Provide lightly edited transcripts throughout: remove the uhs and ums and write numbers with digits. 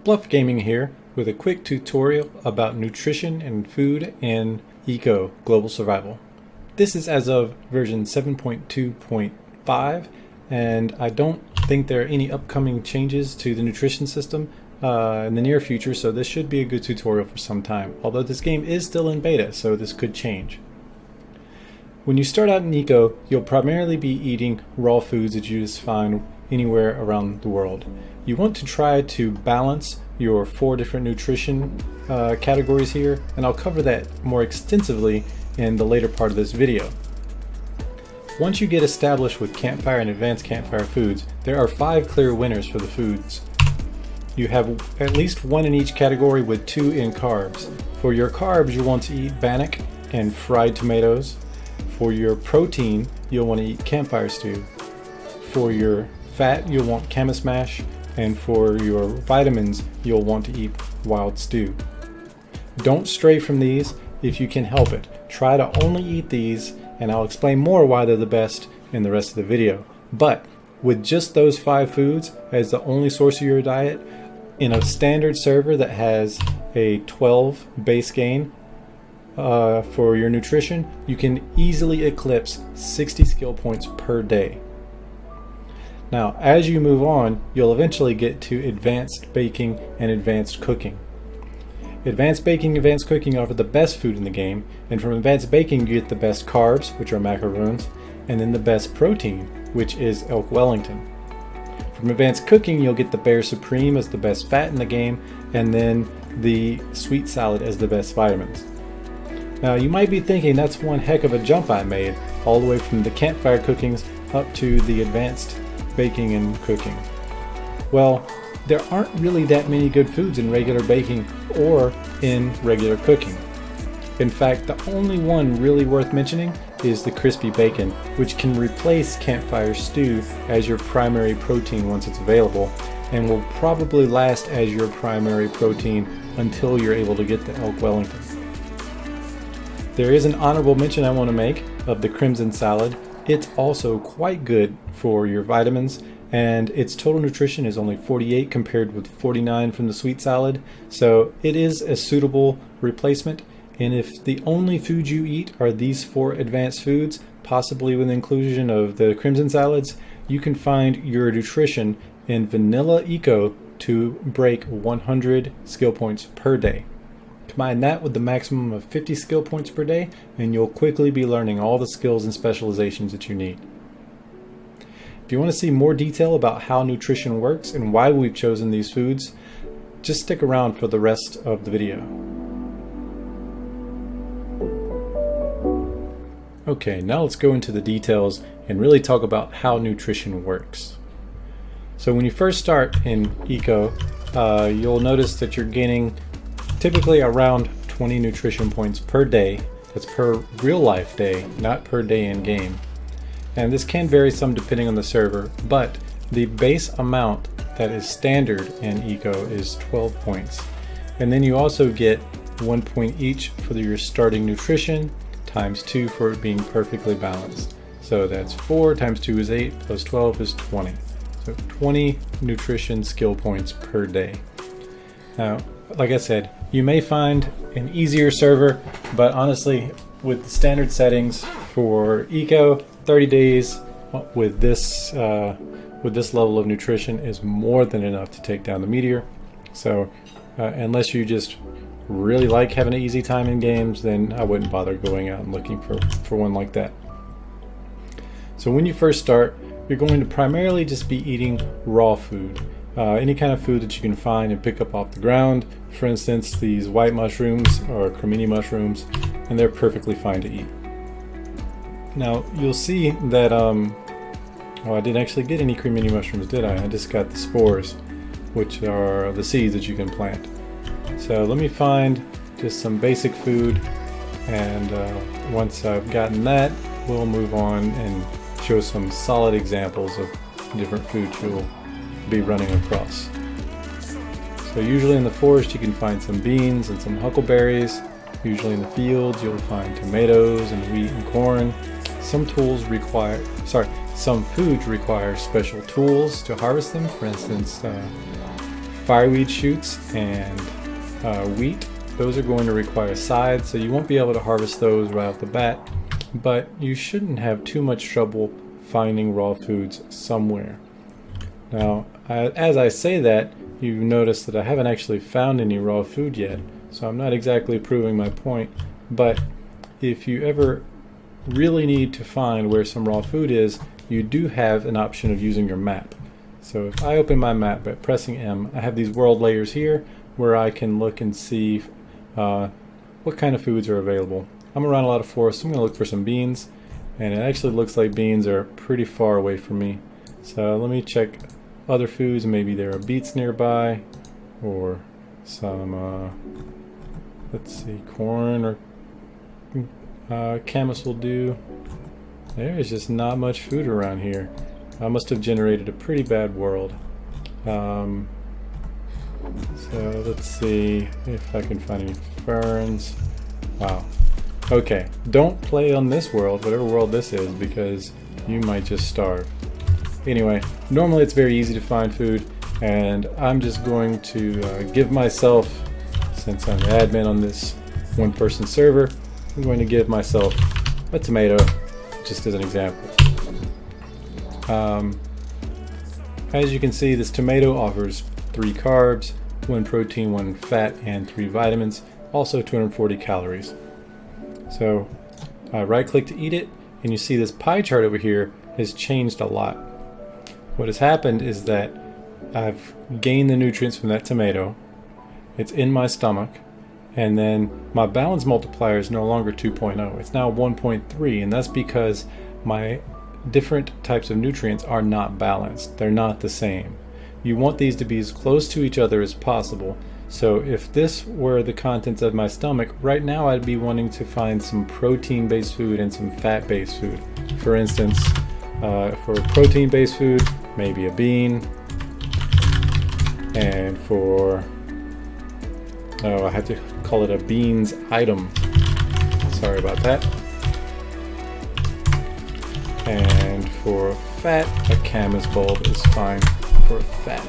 BLUF Gaming here with a quick tutorial about nutrition and food in Eco Global Survival. This is as of version 7.2.5 and I don't think there are any upcoming changes to the nutrition system in the near future, so this should be a good tutorial for some time, although this game is still in beta, so this could change. When you start out in Eco, you'll primarily be eating raw foods that you just find anywhere around the world. You want to try to balance your 4 different nutrition categories here, and I'll cover that more extensively in the later part of this video. Once you get established with Campfire and Advanced Campfire foods, there are 5 clear winners for the foods. You have at least 1 in each category with 2 in carbs. For your carbs, you want to eat bannock and fried tomatoes. For your protein, you'll want to eat campfire stew. For your fat, you'll want camas mash. And for your vitamins, you'll want to eat wild stew. Don't stray from these if you can help it. Try to only eat these, and I'll explain more why they're the best in the rest of the video. But with just those 5 foods as the only source of your diet, in a standard server that has a 12 base gain for your nutrition, you can easily eclipse 60 skill points per day. Now, as you move on, you'll eventually get to advanced baking and advanced cooking. Advanced baking and advanced cooking offer the best food in the game, and from advanced baking you get the best carbs, which are macaroons, and then the best protein, which is elk Wellington. From advanced cooking you'll get the bear supreme as the best fat in the game, and then the sweet salad as the best vitamins. Now you might be thinking that's one heck of a jump I made, all the way from the campfire cookings up to the advanced baking and cooking. Well, there aren't really that many good foods in regular baking or in regular cooking. In fact, the only one really worth mentioning is the crispy bacon, which can replace campfire stew as your primary protein once it's available, and will probably last as your primary protein until you're able to get the elk Wellington. There is an honorable mention I want to make of the crimson salad. It's also quite good for your vitamins, and its total nutrition is only 48 compared with 49 from the sweet salad, so it is a suitable replacement. And if the only food you eat are these 4 advanced foods, possibly with the inclusion of the crimson salads, you can find your nutrition in vanilla Eco to break 100 skill points per day. Combine that with the maximum of 50 skill points per day, and you'll quickly be learning all the skills and specializations that you need. If you want to see more detail about how nutrition works and why we've chosen these foods, just stick around for the rest of the video. Okay, now let's go into the details and really talk about how nutrition works. So when you first start in Eco, you'll notice that you're gaining typically around 20 nutrition points per day. That's per real life day, not per day in game. And this can vary some depending on the server, but the base amount that is standard in Eco is 12 points. And then you also get 1 point each for your starting nutrition, times 2 for it being perfectly balanced. So that's 4 times 2 is 8, plus 12 is 20. So 20 nutrition skill points per day. Now, like I said, you may find an easier server, but honestly, with the standard settings for Eco, 30 days with this level of nutrition is more than enough to take down the meteor. So unless you just really like having an easy time in games, then I wouldn't bother going out and looking for one like that. So when you first start, you're going to primarily just be eating raw food. Any kind of food that you can find and pick up off the ground. For instance, these white mushrooms or cremini mushrooms, and they're perfectly fine to eat. Now you'll see that I didn't actually get any cremini mushrooms, did I? I just got the spores, which are the seeds that you can plant. So let me find just some basic food, and once I've gotten that, we'll move on and show some solid examples of different foods you'll be running across. So usually in the forest you can find some beans and some huckleberries. Usually in the fields you'll find tomatoes and wheat and corn. Some foods require special tools to harvest them. For instance, fireweed shoots and wheat. Those are going to require sides, so you won't be able to harvest those right off the bat, but you shouldn't have too much trouble finding raw foods somewhere. Now, as I say that, you notice that I haven't actually found any raw food yet, so I'm not exactly proving my point, but if you ever really need to find where some raw food is, you do have an option of using your map. So if I open my map by pressing M, I have these world layers here where I can look and see what kind of foods are available. I'm around a lot of forests, so I'm going to look for some beans, and it actually looks like beans are pretty far away from me. So let me check other foods. Maybe there are beets nearby, or some, let's see, corn or camas will do. There is just not much food around here. I must have generated a pretty bad world. So let's see if I can find any ferns. Wow. Okay, don't play on this world, whatever world this is, because you might just starve. Anyway, normally it's very easy to find food, and I'm just going to give myself, since I'm the admin on this one-person server, I'm going to give myself a tomato, just as an example. As you can see, this tomato offers 3 carbs, 1 protein, 1 fat, and 3 vitamins, also 240 calories. So I right click to eat it, and you see this pie chart over here has changed a lot. What has happened is that I've gained the nutrients from that tomato, it's in my stomach, and then my balance multiplier is no longer 2.0, it's now 1.3, and that's because my different types of nutrients are not balanced, they're not the same. You want these to be as close to each other as possible. So if this were the contents of my stomach, right now I'd be wanting to find some protein-based food and some fat-based food. For instance, for protein-based food, maybe a bean, and for, I have to call it a beans item. Sorry about that. And for fat, a camas bulb is fine for fat.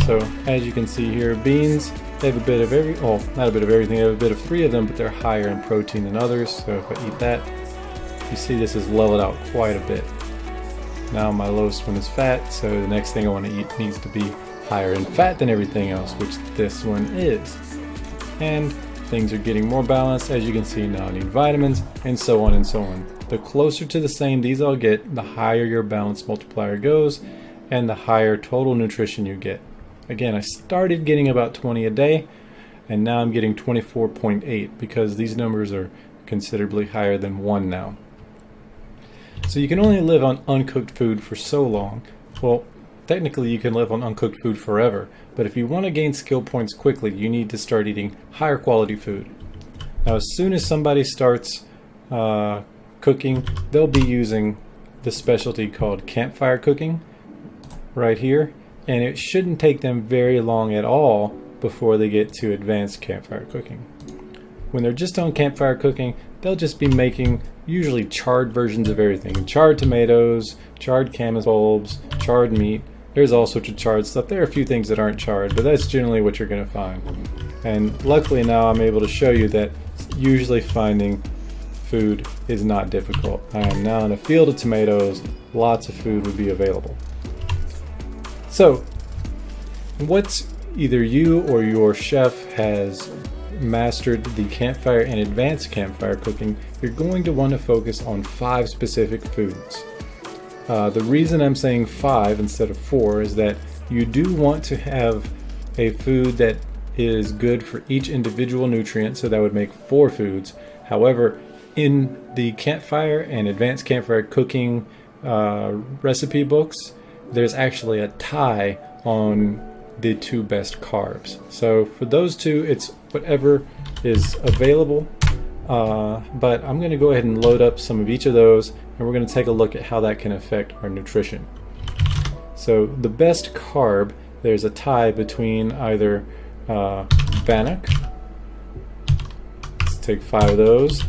So as you can see here, beans, they have a bit of every, oh, not a bit of everything, they have a bit of 3 of them, but they're higher in protein than others. So if I eat that, you see this is leveled out quite a bit. Now my lowest one is fat, so the next thing I want to eat needs to be higher in fat than everything else, which this one is. And things are getting more balanced. As you can see now, I need vitamins, and so on and so on. The closer to the same these all get, the higher your balance multiplier goes, and the higher total nutrition you get. Again, I started getting about 20 a day, and now I'm getting 24.8 because these numbers are considerably higher than 1 now. So you can only live on uncooked food for so long. Well, technically you can live on uncooked food forever, but if you want to gain skill points quickly, you need to start eating higher quality food. Now, as soon as somebody starts cooking, they'll be using the specialty called Campfire cooking right here, and it shouldn't take them very long at all before they get to advanced Campfire cooking. When they're just on Campfire cooking, they'll just be making usually charred versions of everything. Charred tomatoes, charred camas bulbs, charred meat. There's all sorts of charred stuff. There are a few things that aren't charred, but that's generally what you're going to find. And luckily now I'm able to show you that usually finding food is not difficult. I am now in a field of tomatoes. Lots of food would be available. So, once either you or your chef has mastered the Campfire and advanced Campfire cooking, you're going to want to focus on 5 specific foods. The reason I'm saying 5 instead of 4 is that you do want to have a food that is good for each individual nutrient, so that would make 4 foods. However, in the Campfire and advanced Campfire cooking recipe books, there's actually a tie on the 2 best carbs. So for those 2, it's whatever is available, but I'm going to go ahead and load up some of each of those, and we're going to take a look at how that can affect our nutrition. So the best carb, there's a tie between either bannock, let's take 5 of those,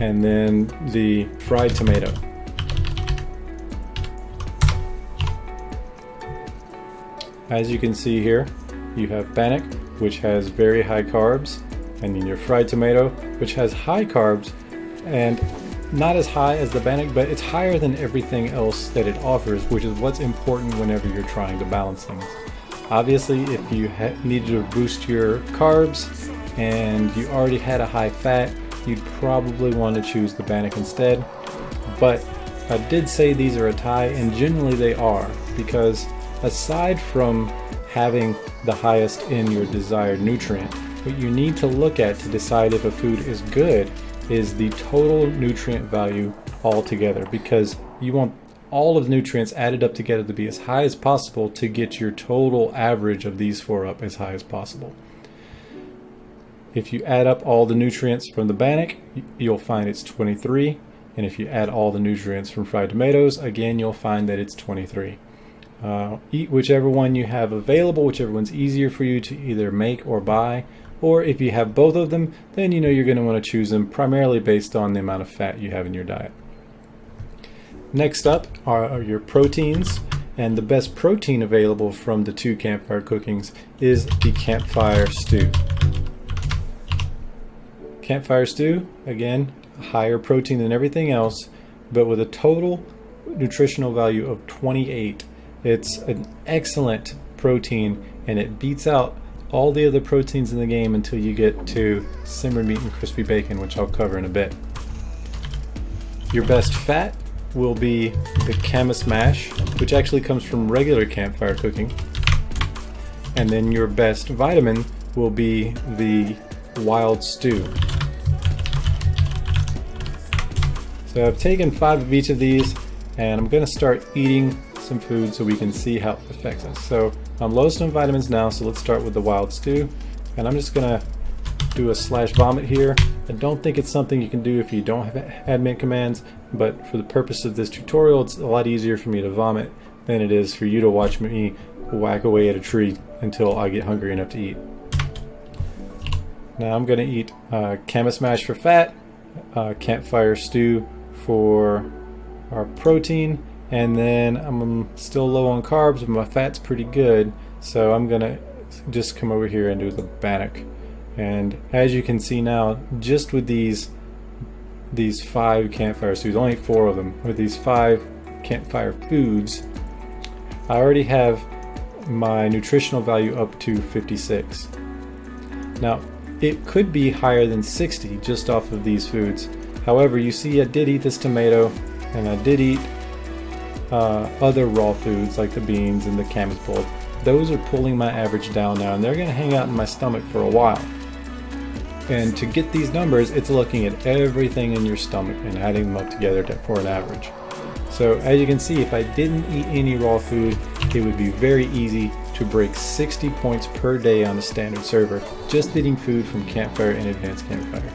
and then the fried tomato. As you can see here, you have bannock, which has very high carbs, and then your fried tomato, which has high carbs and not as high as the bannock, but it's higher than everything else that it offers, which is what's important whenever you're trying to balance things. Obviously, if you needed to boost your carbs and you already had a high fat, you'd probably want to choose the bannock instead. But I did say these are a tie, and generally they are, because aside from having the highest in your desired nutrient, what you need to look at to decide if a food is good is the total nutrient value altogether, because you want all of the nutrients added up together to be as high as possible to get your total average of these four up as high as possible. If you add up all the nutrients from the bannock, you'll find it's 23, and if you add all the nutrients from fried tomatoes, again you'll find that it's 23. Eat whichever one you have available, whichever one's easier for you to either make or buy, or if you have both of them, then you know you're going to want to choose them primarily based on the amount of fat you have in your diet. Next up are your proteins, and the best protein available from the two Campfire cookings is the Campfire stew. Campfire stew, again, higher protein than everything else, but with a total nutritional value of 28. It's an excellent protein, and it beats out all the other proteins in the game until you get to simmered meat and crispy bacon, which I'll cover in a bit. Your best fat will be the Camas mash, which actually comes from regular Campfire cooking. And then your best vitamin will be the wild stew. So I've taken 5 of each of these, and I'm going to start eating some food so we can see how it affects us. So I'm lowest on vitamins now, so let's start with the wild stew. And I'm just going to do a slash vomit here. I don't think it's something you can do if you don't have admin commands, but for the purpose of this tutorial, it's a lot easier for me to vomit than it is for you to watch me whack away at a tree until I get hungry enough to eat. Now I'm going to eat Camas mash for fat, Campfire stew for our protein, and then I'm still low on carbs, but my fat's pretty good, so I'm going to just come over here and do the bannock. And as you can see now, just with these 5 Campfire stews, only 4 of them, with these 5 Campfire foods, I already have my nutritional value up to 56. Now, it could be higher than 60 just off of these foods. However, you see I did eat this tomato, and I did eat other raw foods like the beans and the camas pulp. Those are pulling my average down now, and they're going to hang out in my stomach for a while. And to get these numbers, it's looking at everything in your stomach and adding them up together for an average. So as you can see, if I didn't eat any raw food, it would be very easy to break 60 points per day on a standard server just eating food from Campfire and Advanced Campfire.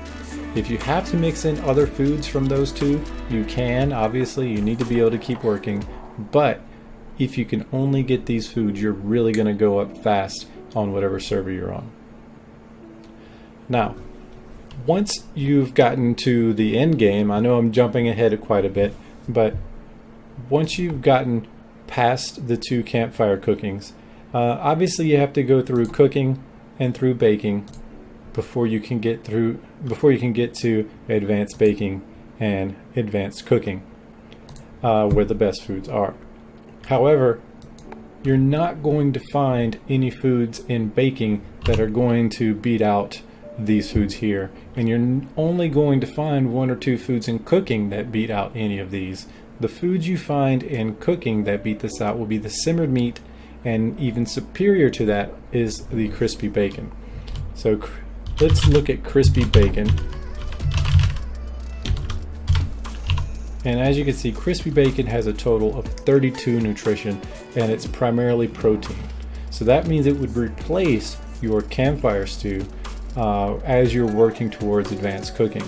If you have to mix in other foods from those two, you can. Obviously, you need to be able to keep working, but if you can only get these foods, you're really going to go up fast on whatever server you're on. Now, once you've gotten to the end game, I know I'm jumping ahead quite a bit, but once you've gotten past the 2 Campfire cookings, obviously you have to go through cooking and through baking before you can get to advanced baking and advanced cooking, where the best foods are. However, you're not going to find any foods in baking that are going to beat out these foods here, and you're only going to find 1 or 2 foods in cooking that beat out any of these. The foods you find in cooking that beat this out will be the simmered meat, and even superior to that is the crispy bacon. So let's look at crispy bacon. And as you can see, crispy bacon has a total of 32 nutrition, and it's primarily protein. So that means it would replace your Campfire stew as you're working towards advanced cooking.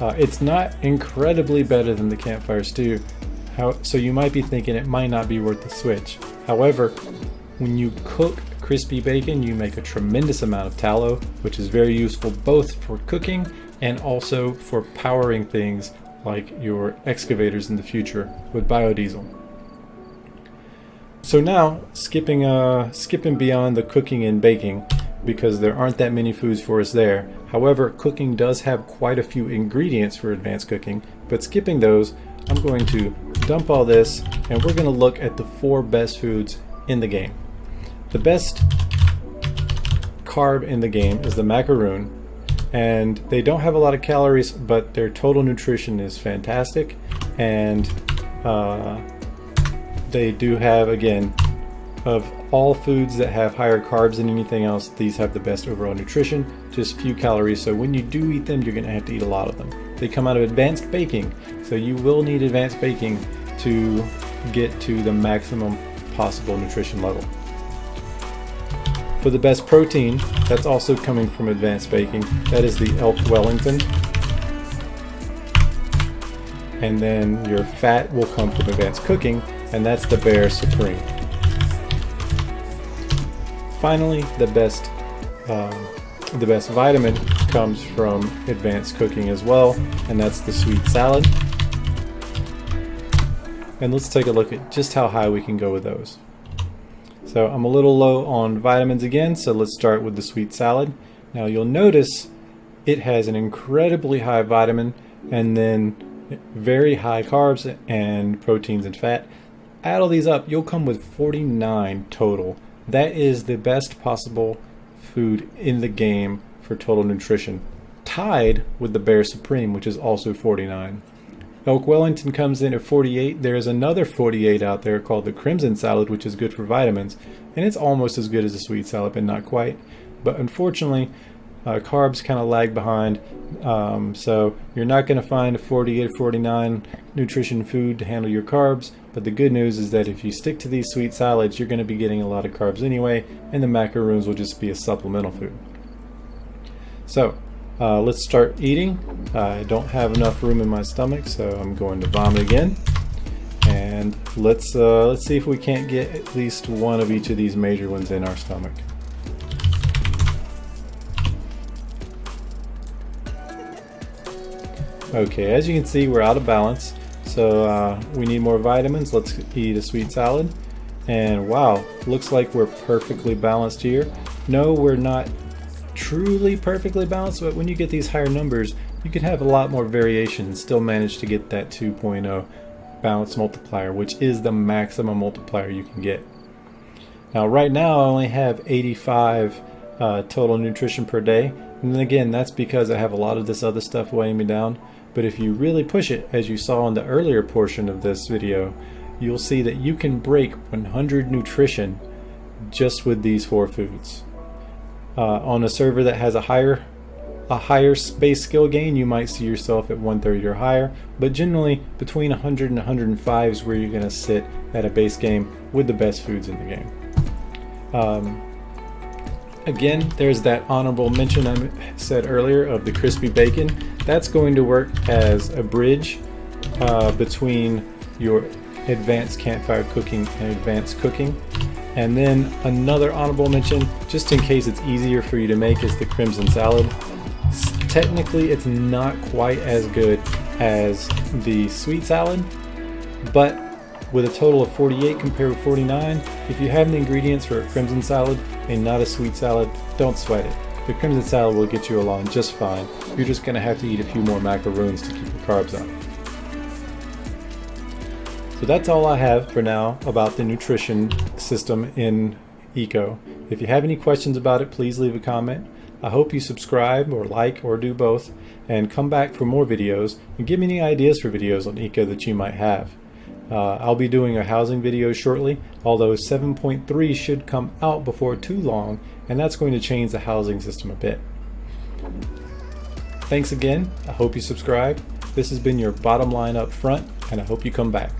It's not incredibly better than the Campfire stew, so you might be thinking it might not be worth the switch. However, when you cook crispy bacon, you make a tremendous amount of tallow, which is very useful both for cooking and also for powering things like your excavators in the future with biodiesel. So now, skipping beyond the cooking and baking, because there aren't that many foods for us there. However, cooking does have quite a few ingredients for advanced cooking, but skipping those, I'm going to dump all this, and we're going to look at the 4 best foods in the game. The best carb in the game is the macaroon, and they don't have a lot of calories, but their total nutrition is fantastic, and they do have, again, of all foods that have higher carbs than anything else, these have the best overall nutrition, just few calories, so when you do eat them, you're going to have to eat a lot of them. They come out of advanced baking, so you will need advanced baking to get to the maximum possible nutrition level. For the best protein, that's also coming from advanced baking, that is the elk Wellington. And then your fat will come from advanced cooking, and that's the Bear Supreme. Finally, the best vitamin comes from advanced cooking as well, and that's the sweet salad. And let's take a look at just how high we can go with those. So I'm a little low on vitamins again, so let's start with the sweet salad. Now you'll notice it has an incredibly high vitamin and then very high carbs and proteins and fat. Add all these up, you'll come with 49 total. That is the best possible food in the game for total nutrition, tied with the Bear Supreme, which is also 49. Elk Wellington comes in at 48. There is another 48 out there called the Crimson Salad, which is good for vitamins, and it's almost as good as the sweet salad, but not quite. But unfortunately, carbs kind of lag behind, so you're not going to find a 48 or 49 nutrition food to handle your carbs. But the good news is that if you stick to these sweet salads, you're going to be getting a lot of carbs anyway, and the macaroons will just be a supplemental food. So let's start eating. I don't have enough room in my stomach, so I'm going to vomit again. And let's see if we can't get at least one of each of these major ones in our stomach. Okay, as you can see, we're out of balance, so we need more vitamins. Let's eat a sweet salad. And wow, looks like we're perfectly balanced here. No, we're not truly perfectly balanced, but when you get these higher numbers, you can have a lot more variation and still manage to get that 2.0 balance multiplier, which is the maximum multiplier you can get. Now right now I only have 85 total nutrition per day, and then again, that's because I have a lot of this other stuff weighing me down. But if you really push it, as you saw in the earlier portion of this video, you'll see that you can break 100 nutrition just with these 4 foods. On a server that has a higher space skill gain, you might see yourself at 130 or higher, but generally between 100 and 105 is where you're going to sit at a base game with the best foods in the game. Again, there's that honorable mention I said earlier of the crispy bacon. That's going to work as a bridge between your advanced campfire cooking and advanced cooking. And then another honorable mention, just in case it's easier for you to make, is the crimson salad. Technically, it's not quite as good as the sweet salad, but with a total of 48 compared with 49, if you have the ingredients for a crimson salad and not a sweet salad, don't sweat it. The crimson salad will get you along just fine. You're just going to have to eat a few more macaroons to keep your carbs up. So that's all I have for now about the nutrition system in Eco. If you have any questions about it, please leave a comment. I hope you subscribe or like or do both, and come back for more videos and give me any ideas for videos on Eco that you might have. I'll be doing a housing video shortly, although 7.3 should come out before too long, and that's going to change the housing system a bit. Thanks again. I hope you subscribe. This has been your bottom line up front, and I hope you come back.